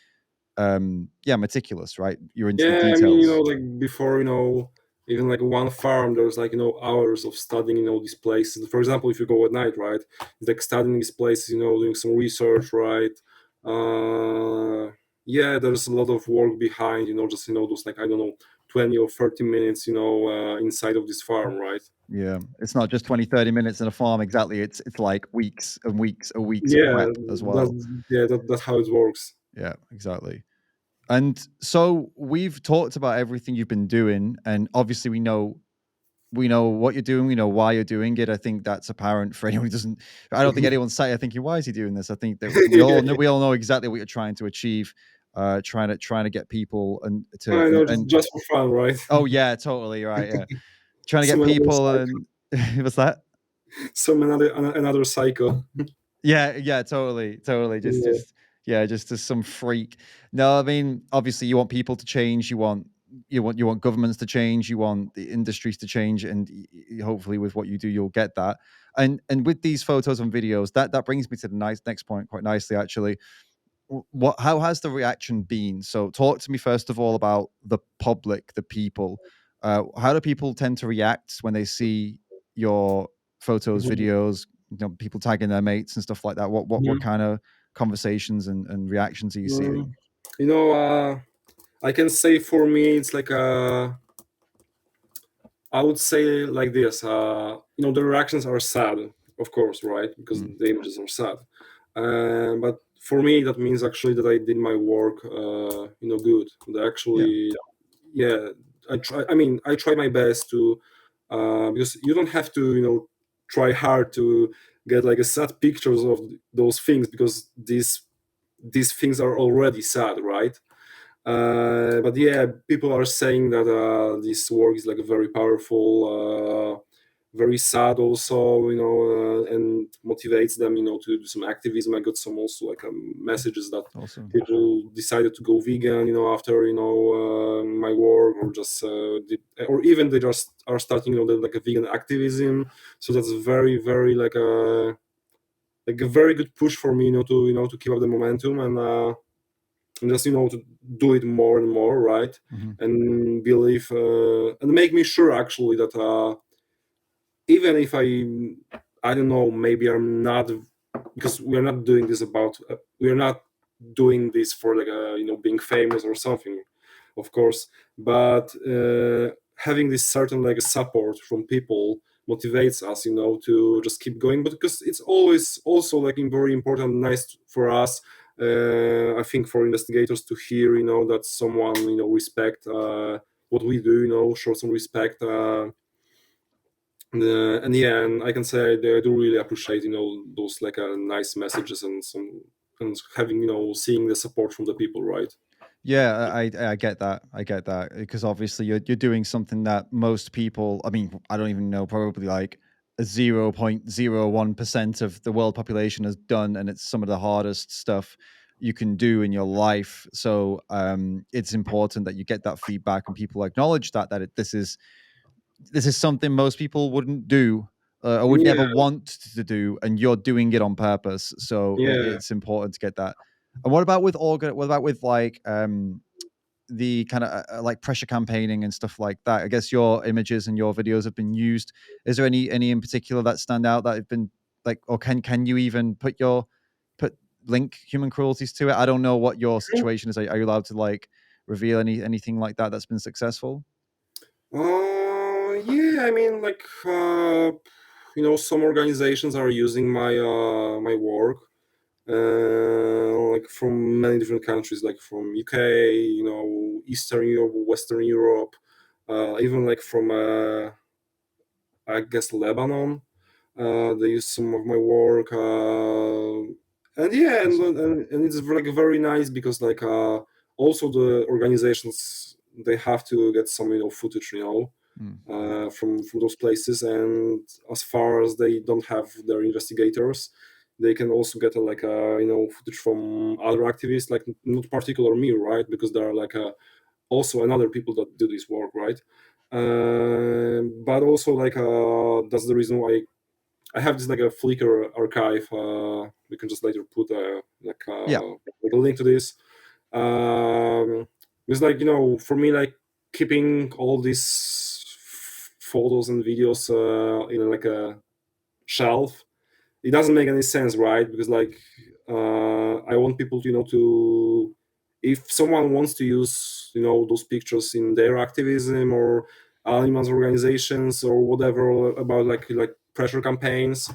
yeah, meticulous, right? You're into the yeah. I mean, details. like before, even like one farm, there's like hours of studying, these places. For example, if you go at night, right, it's like studying these places, doing some research, right? Uh, yeah, there's a lot of work behind, just those like I don't know, 20 or 30 minutes, inside of this farm, right? Yeah, it's not just 20, 30 minutes in a farm. Exactly. It's like weeks and weeks and weeks of Yeah, prep as that's well. that's how it works. Yeah, exactly. And so we've talked about everything you've been doing, and obviously we know what you're doing, we know why you're doing it. I think that's apparent for anyone who doesn't. I don't think anyone's sat here thinking, "Why is he doing this?" I think that we all know exactly what you're trying to achieve, trying to get people and to I know, and just for fun, right? oh yeah, totally right, yeah, trying to get Some another people cycle, and what's that? some another cycle. Yeah, yeah, totally, totally. Just, Yeah. just, yeah, just some freak. No, I mean, obviously, you want people to change. You want governments to change. You want the industries to change, and hopefully, with what you do, you'll get that. And with these photos and videos, that brings me to the next point quite nicely, actually. How has the reaction been? So talk to me first of all about the public, the people. How do people tend to react when they see your photos, Mhm. videos, people tagging their mates and stuff like that? What Mhm. kind of conversations and reactions are you Mm. seeing? You know, I can say for me, it's like I would say like this. The reactions are sad, of course, right? Because Mm, the images are sad. But for me, that means actually that I did my work, good. That yeah, actually, yeah, I try. I mean, I try my best to, because you don't have to, try hard to get like a sad pictures of those things because these things are already sad, right? But yeah, people are saying that this work is like very powerful, very sad also, and motivates them, to do some activism. I got some also like messages that awesome, people decided to go vegan, after my work, or just or even they just are starting, like a vegan activism. So that's very, very like a very good push for me, to keep up the momentum. And and just to do it more and more, right? Mhm. And believe and make me sure actually that even if I don't know, maybe I'm not, because we're not doing this about we're not doing this for like being famous or something, of course, but having this certain like support from people motivates us, to just keep going. But because it's always also like very important, nice for us, I think, for investigators to hear, that someone respect what we do, show some respect. And yeah, and I can say I do really appreciate those like nice messages and some, and having seeing the support from the people, right? Yeah, I get that. I get that because obviously you're doing something that most people, I mean, I don't even know, probably like 0.01% of the world population has done, and it's some of the hardest stuff you can do in your life. So it's important that you get that feedback and people acknowledge this is something most people wouldn't do or would never Yeah, want to do, and you're doing it on purpose. So yeah. it's important to get that. And what about with what about with like the kind of like pressure campaigning and stuff like that? I guess your images and your videos have been used. Is there any in particular that stand out that have been like, or can you even put link human cruelties to it? I don't know what your situation is. Are you allowed to like reveal anything like that that's been successful? Yeah, I mean, like, some organizations are using my work, like from many different countries, like from UK, Eastern Europe, Western Europe, even like from I guess Lebanon. They use some of my work, and yeah, Awesome. and it's like very nice because like also the organizations, they have to get some footage, Mm. from those places, and as far as they don't have their investigators, they can also get like a footage from other activists, like not particular me, right? Because there are like also another people that do this work, right? But also like that's the reason why I have this like a Flickr archive. We can just later put Yeah, like a link to this. Um, it's like for me, like keeping all these photos and videos in like a shelf, it doesn't make any sense, right? Because like I want people to if someone wants to use those pictures in their activism or animals organizations or whatever about like pressure campaigns,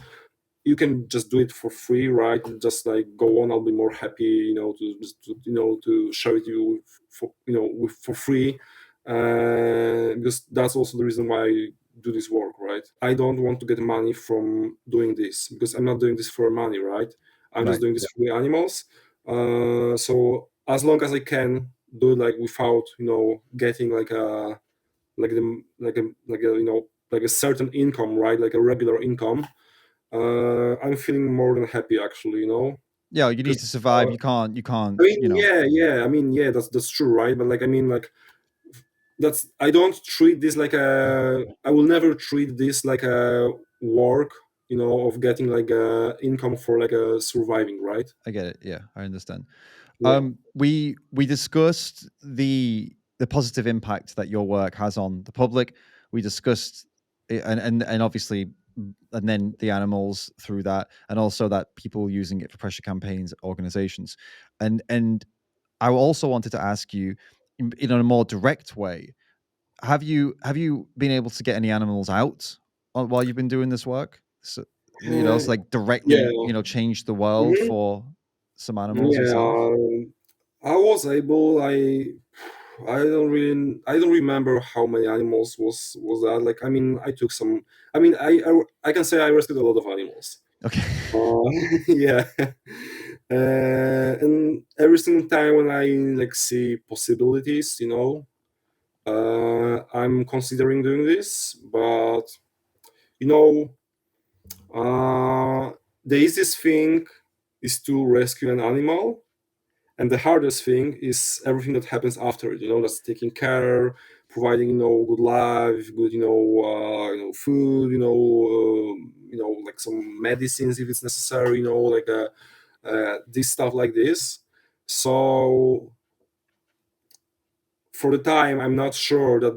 you can just do it for free, right? Just like go on. I'll be more happy, to just to share it you for for free, because that's also the reason why I do this work, right? I don't want to get money from doing this because I'm not doing this for money, right? I'm just right. doing this for the animals. So as long as I can do it like without getting like a like a certain income, right? Like a regular income, I'm feeling more than happy actually, Yeah, you need because to survive. You I can't, mean, yeah, I mean, yeah, that's true, right? But like, I mean, like, that's I don't treat this like I will never treat this like a work, of getting like a income for like a surviving, right? I get it. Yeah, I understand. Yeah. We discussed the positive impact that your work has on the public. We discussed and obviously and then the animals through that, and also that people using it for pressure campaigns, organizations, and I also wanted to ask you in a more direct way. Have you been able to get any animals out while you've been doing this work? So, Uh, so like directly, yeah. change the world Mhm. for some animals Yeah. yourself. I was able. I don't remember how many animals was that. Like, I mean, I took some. I mean, I can say I rescued a lot of animals. Okay. Yeah. And every single time when I like see possibilities, I'm considering doing this. But you know, the easiest thing is to rescue an animal, and the hardest thing is everything that happens after it. That's taking care, providing good life, good food, like some medicines if it's necessary, like this stuff like this. So for the time, I'm not sure that,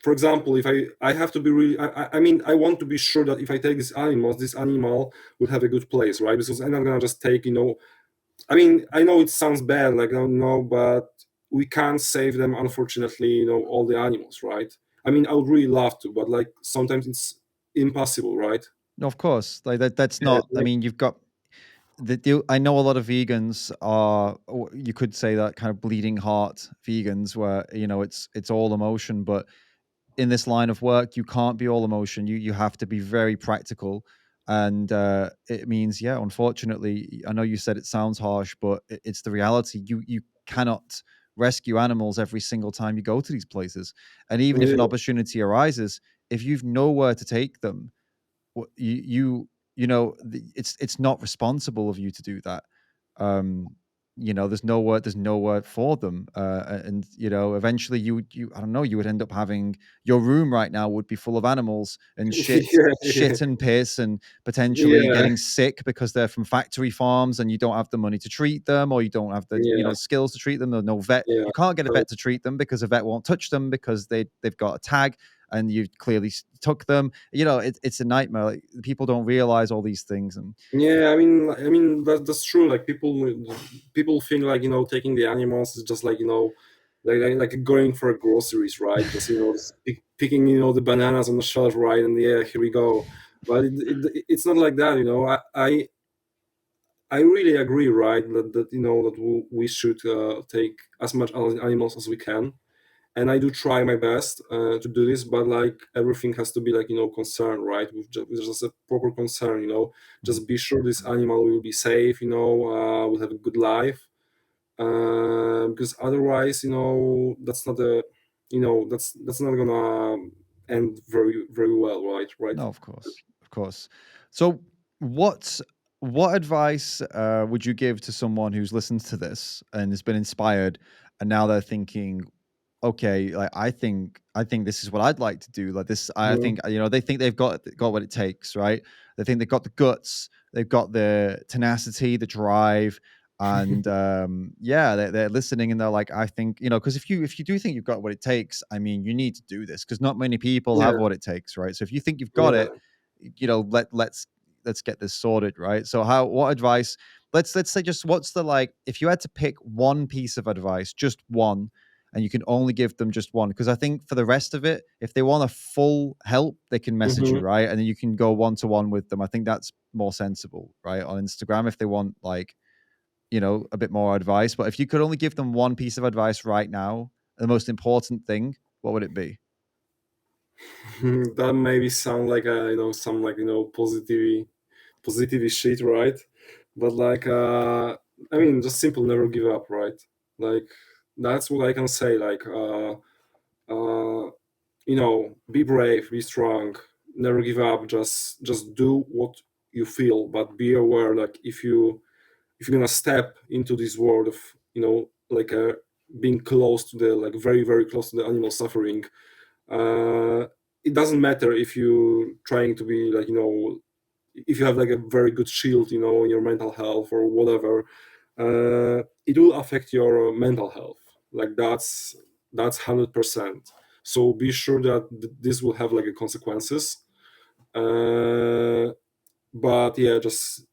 for example, if I have to be really, I mean, I want to be sure that if I take this animal will have a good place, right? Because I'm not gonna just take, I mean, I know it sounds bad, like, no, but we can't save them, unfortunately, all the animals, right? I mean, I would really love to, but like sometimes it's impossible, right? No, of course, like that's Yeah, not. I mean, you've got I know a lot of vegans are, or you could say that kind of bleeding heart vegans, where it's all emotion, but in this line of work, you can't be all emotion. You have to be very practical, and it means, yeah, unfortunately, I know you said it sounds harsh, but it's the reality. You cannot rescue animals every single time you go to these places, and even if an yeah, opportunity arises, if you've nowhere to take them, it's not responsible of you to do that. um there's nowhere for them, and eventually you I don't know, you would end up having, your room right now would be full of animals and shit and piss, and potentially yeah, getting sick because they're from factory farms, and you don't have the money to treat them, or you don't have the yeah, skills to treat them. There's no vet. yeah, You can't get a right. vet to treat them because a vet won't touch them because they've got a tag, and you clearly took them. It's a nightmare. Like, people don't realize all these things. And Yeah, I mean that's true. Like people think like taking the animals is just like like going for groceries, right? Just just picking the bananas on the shelf, right? And yeah, here we go. But it's not like that, I really agree, right? That that we should take as much animals as we can, and I do try my best to do this, but like everything has to be like concern, right? With just a proper concern, Mhm. just be sure this animal will be safe, will have a good life, because otherwise, that's not a, that's not gonna end very very well, right? Right? No, of course, of course. So, what what advice would you give to someone who's listened to this and has been inspired, and now they're thinking, okay, like I think this is what I'd like to do. Like this, I Mhm. think they think they've got what it takes, right? They think they've got the guts, they've got the tenacity, the drive, and yeah, they're listening, and they're like, I think, because if you do think you've got what it takes, I mean, you need to do this, because not many people have Yeah, what it takes, right? So if you think you've got yeah. it, let's get this sorted, right? So what advice? Let's say, just what's the, like, if you had to pick one piece of advice, just one, and you can only give them just one, because I think for the rest of it, if they want a full help, they can message you, Hmm. right? And then you can go one to one with them. I think that's more sensible, right? On Instagram, if they want, like, a bit more advice. But if you could only give them one piece of advice right now, the most important thing, what would it be? That maybe sound like a some like positive shit, right? But like, I mean, just simple, never give up, right? Like, that's what I can say. Like, uh, be brave, be strong, never give up. Just do what you feel, but be aware. Like, if you're gonna step into this world of like being close to the like very very close to the animal suffering, uh, it doesn't matter if you're trying to be like if you have like a very good shield, in your mental health or whatever, it will affect your mental health. Like that's 100%. So be sure that this will have like a consequences. Uh, but yeah, just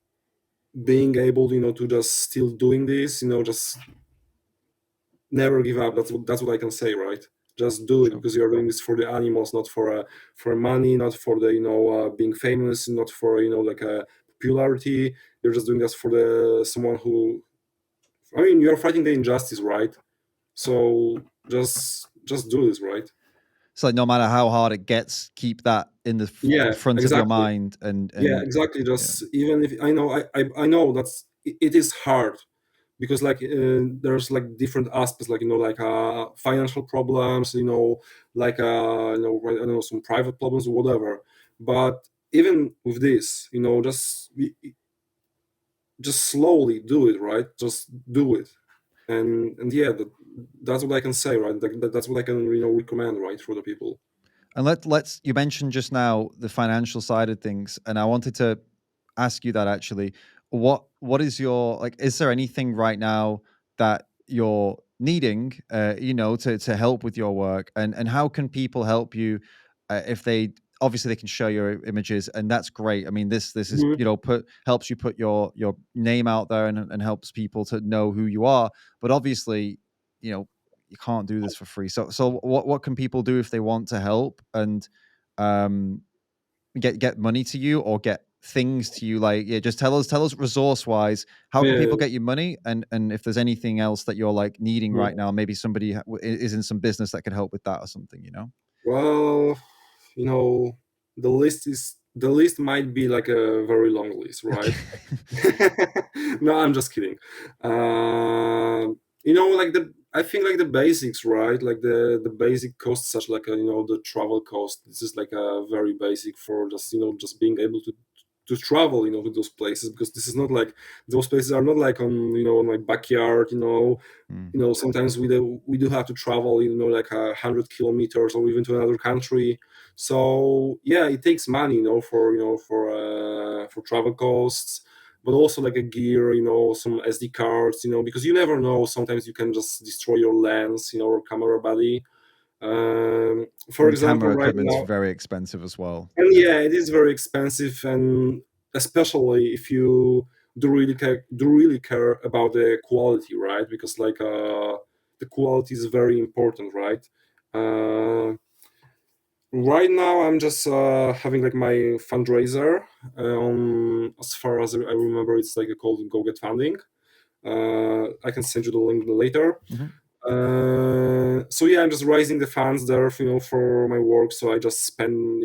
being able, to just still doing this, just never give up. That's what I can say, right? Just do it Sure. because you're doing this for the animals, not for money, not for the being famous, not for like a popularity. You're just doing this for the someone who, I mean, you're fighting the injustice, right? So just do this, right? So, like, no matter how hard it gets, keep that in the Yeah, front of your exactly. mind, Yeah, and exactly. yeah. Just even if I know it is hard because like there's like different aspects, like like financial problems, like I don't know, some private problems or whatever. But even with this, just slowly do it, right? Just do it, and yeah, that's what I can say, right? That's what I can recommend, right, for the people. And you mentioned just now the financial side of things, and I wanted to ask you that, actually. what is your like, is there anything right now that you're needing, to help with your work? And how can people help you, if they obviously they can show your images, and that's great. I mean, this is, Mhm. put helps you put your name out there, and helps people to know who you are. But obviously, you can't do this for free. So what can people do if they want to help and um get money to you, or get things to you? Like, yeah, just tell us resource wise, how can people Yeah. get you money? And if there's anything else that you're like needing right Mhm. now, maybe somebody is in some business that can help with that or something. Well, you know, the list might be like a very long list, Okay. right? No, I'm just kidding. Like I think like the basics, right? Like the basic costs, such like the travel cost. This is like a very basic for just just being able to travel, to those places, because this is not like those places are not like on on my backyard. Mm. Sometimes we do have to travel, like 100 kilometers or even to another country. So yeah, it takes money, for travel costs, but also like a gear, some SD cards, because you never know. Sometimes you can just destroy your lens, or camera body. For And example, camera right equipment's now, very expensive as well. and Yeah. yeah, it is very expensive, and especially if you do really care about the quality, right? Because like the quality is very important, right? Uh, right now, I'm just having like my fundraiser. As far as I remember, it's like called Go Get Funding. I can send you the link later. Mhm. So yeah, I'm just raising the funds there, for my work. So I just spend,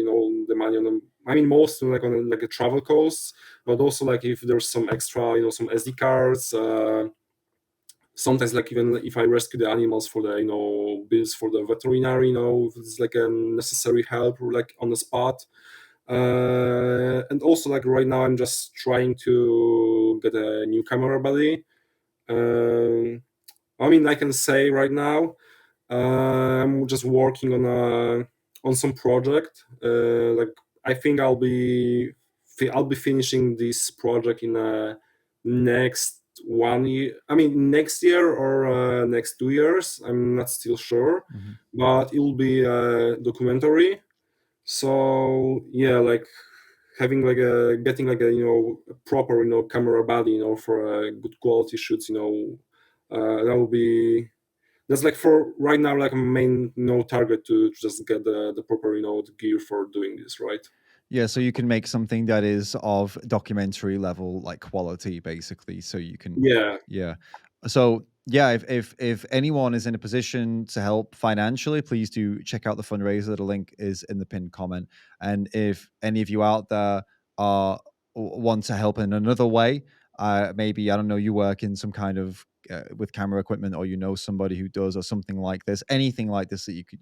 the money on them. I mean, most like on like a travel costs, but also like if there's some extra, some SD cards. Sometimes like even if I rescue the animals for the bills for the veterinary, if it's like a necessary help or like on the spot. And also like right now I'm just trying to get a new camera body. Um, I mean, I can say right now, I'm just working on some project. Like I think I'll be finishing this project in next 1 year. I mean, next year or next 2 years. I'm not still sure, Mhm. but it will be a documentary. So yeah, like having like a getting like a proper camera body for good quality shoots. That will be that's like for right now like a main target to just get the proper the gear for doing this, right? Yeah, so you can make something that is of documentary level, like quality, basically. So you can, Yeah. yeah. So yeah, if anyone is in a position to help financially, please do check out the fundraiser. The link is in the pinned comment. And if any of you out there are want to help in another way, maybe I don't know, you work in some kind of with camera equipment, or somebody who does, or something like this, anything like this that you could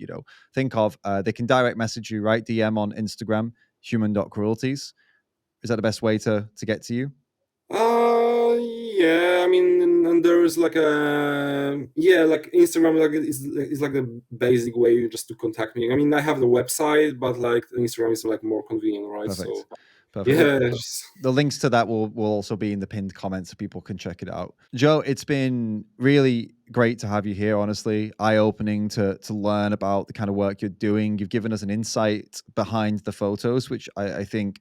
think of, they can direct message you, right? DM on Instagram, human.cruelties. Is that the best way to get to you? Yeah, I mean, and there is like a yeah, like Instagram, like is like the basic way just to contact me. I mean, I have the website, but like Instagram is like more convenient, right? Perfect. So Perfect. Well, yeah. the links to that will also be in the pinned comments, so people can check it out. Joe, it's been really great to have you here. Honestly, eye opening to learn about the kind of work you're doing. You've given us an insight behind the photos, which I think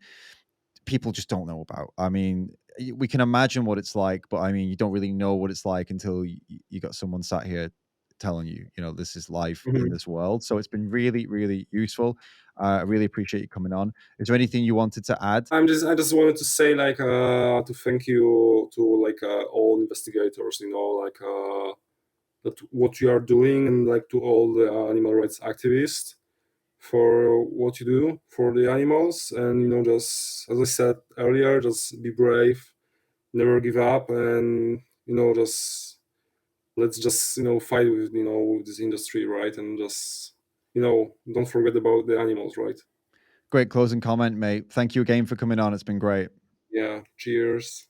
people just don't know about. I mean, we can imagine what it's like, but I mean, you don't really know what it's like until you got someone sat here telling you, this is life in Mhm. this world. So it's been really, really useful. I really appreciate you coming on. Is there anything you wanted to add? I just wanted to say like to thank you to like all investigators, like that what you are doing, and like to all the animal rights activists for what you do for the animals. And just as I said earlier, just be brave, never give up, and just let's just fight with with this industry, right? And just don't forget about the animals, right? Great closing comment, mate. Thank you again for coming on. It's been great. Yeah, cheers.